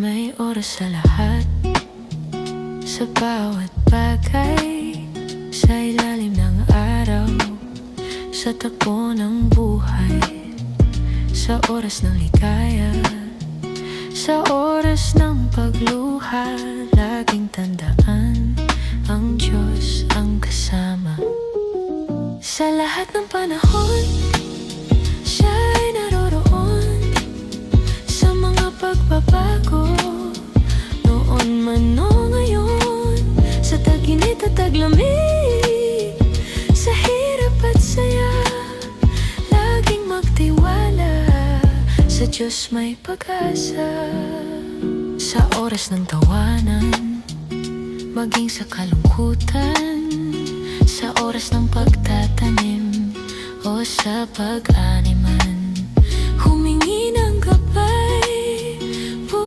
May oras sa lahat, sa bawat bagay, sa ilalim ng araw, sa takbo ng buhay, sa oras ng ligaya, sa oras ng pagluha. Laging tandaan, ang Diyos ang kasama. Sa lahat ng panahon, siya'y naroroon. Sa mga pagbabago, noon man o ngayon, sa tag-init at taglamig, sa hirap at saya, laging magtiwala, sa Diyos may pag-asa. Sa oras ng tawanan, maging sa kalungkutan, sa oras ng pagtatanim o sa pag-animal,